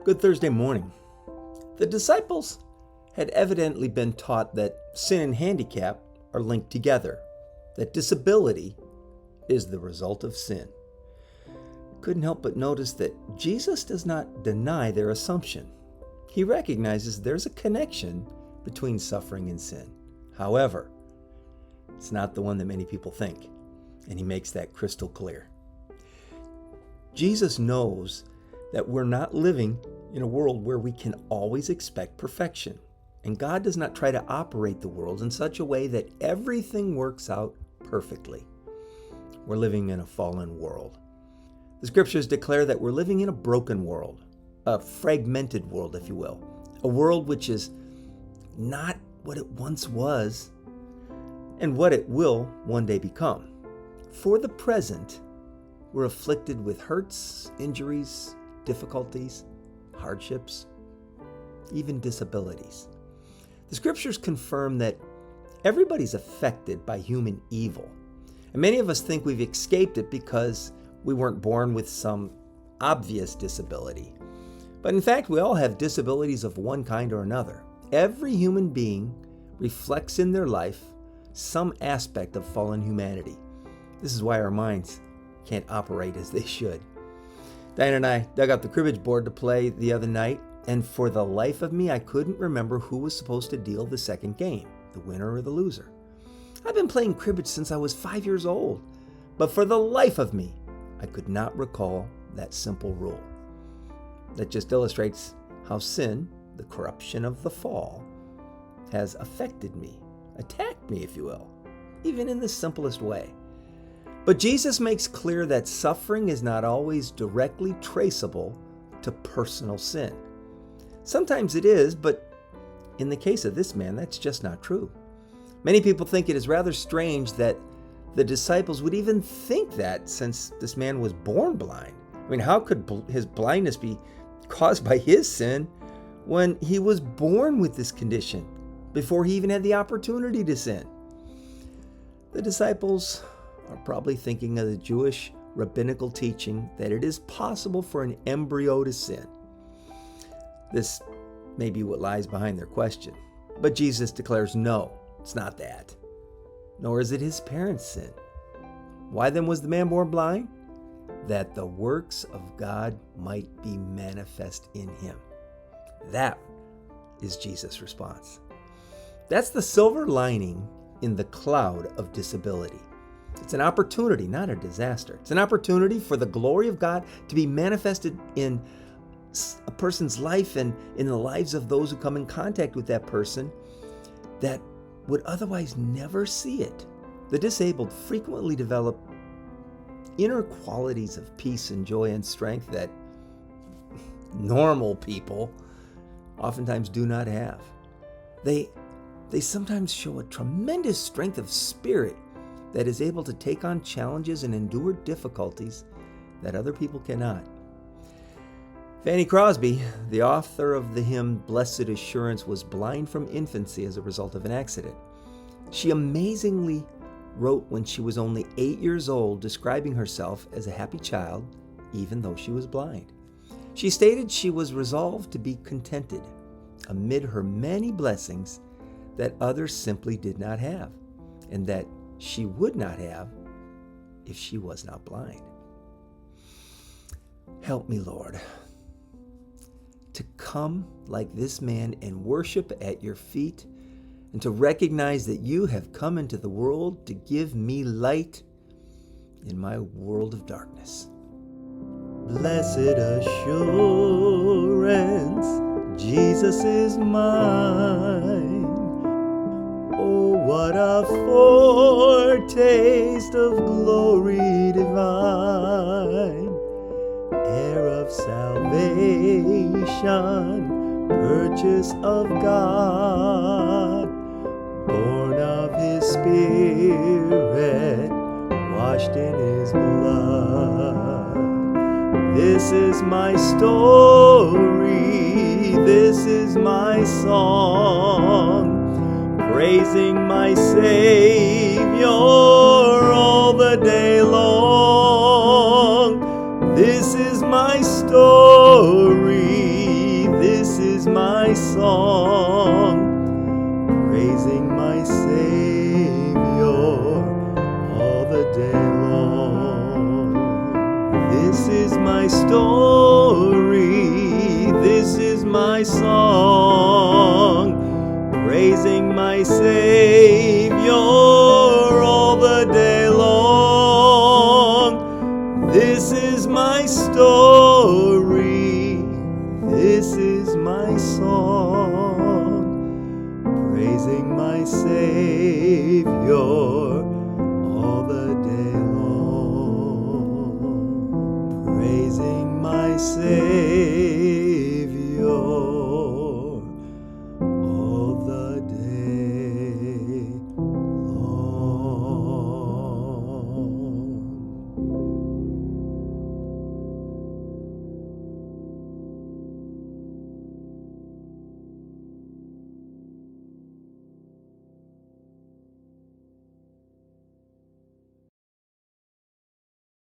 Good Thursday morning. The disciples had evidently been taught that sin and handicap are linked together, that disability is the result of sin. Couldn't help but notice that Jesus does not deny their assumption. He recognizes there's a connection between suffering and sin. However, it's not the one that many people think, and he makes that crystal clear. Jesus knows that we're not living in a world where we can always expect perfection. And God does not try to operate the world in such a way that everything works out perfectly. We're living in a fallen world. The scriptures declare that we're living in a broken world, a fragmented world, if you will, a world which is not what it once was and what it will one day become. For the present, we're afflicted with hurts, injuries, difficulties, hardships, even disabilities. The scriptures confirm that everybody's affected by human evil. And many of us think we've escaped it because we weren't born with some obvious disability. But in fact, we all have disabilities of one kind or another. Every human being reflects in their life some aspect of fallen humanity. This is why our minds can't operate as they should. Diane and I dug out the cribbage board to play the other night, and for the life of me, I couldn't remember who was supposed to deal the second game, the winner or the loser. I've been playing cribbage since I was 5 years old, but for the life of me, I could not recall that simple rule. That just illustrates how sin, the corruption of the fall, has affected me, attacked me, if you will, even in the simplest way. But Jesus makes clear that suffering is not always directly traceable to personal sin. Sometimes it is, but in the case of this man, that's just not true. Many people think it is rather strange that the disciples would even think that, since this man was born blind. I mean, how could his blindness be caused by his sin when he was born with this condition before he even had the opportunity to sin? The disciples are probably thinking of the Jewish rabbinical teaching that it is possible for an embryo to sin. This may be what lies behind their question. But Jesus declares, no, it's not that. Nor is it his parents' sin. Why then was the man born blind? That the works of God might be manifest in him. That is Jesus' response. That's the silver lining in the cloud of disability. It's an opportunity, not a disaster. It's an opportunity for the glory of God to be manifested in a person's life and in the lives of those who come in contact with that person that would otherwise never see it. The disabled frequently develop inner qualities of peace and joy and strength that normal people oftentimes do not have. They sometimes show a tremendous strength of spirit that is able to take on challenges and endure difficulties that other people cannot. Fanny Crosby, the author of the hymn Blessed Assurance, was blind from infancy as a result of an accident. She amazingly wrote when she was only 8 years old, describing herself as a happy child, even though she was blind. She stated she was resolved to be contented amid her many blessings that others simply did not have, and that she would not have if she was not blind. Help me, Lord, to come like this man and worship at your feet, and to recognize that you have come into the world to give me light in my world of darkness. Blessed assurance, Jesus is mine. Oh, what a foretaste of glory divine, heir of salvation, purchase of God, born of his Spirit, washed in his blood. This is my story, this is my song, praising my Savior all the day long. This is my story, song, praising my Savior all the day long. This is my story, this is my song, praising my Savior all the day long. This is my story, this is my song, praising my Savior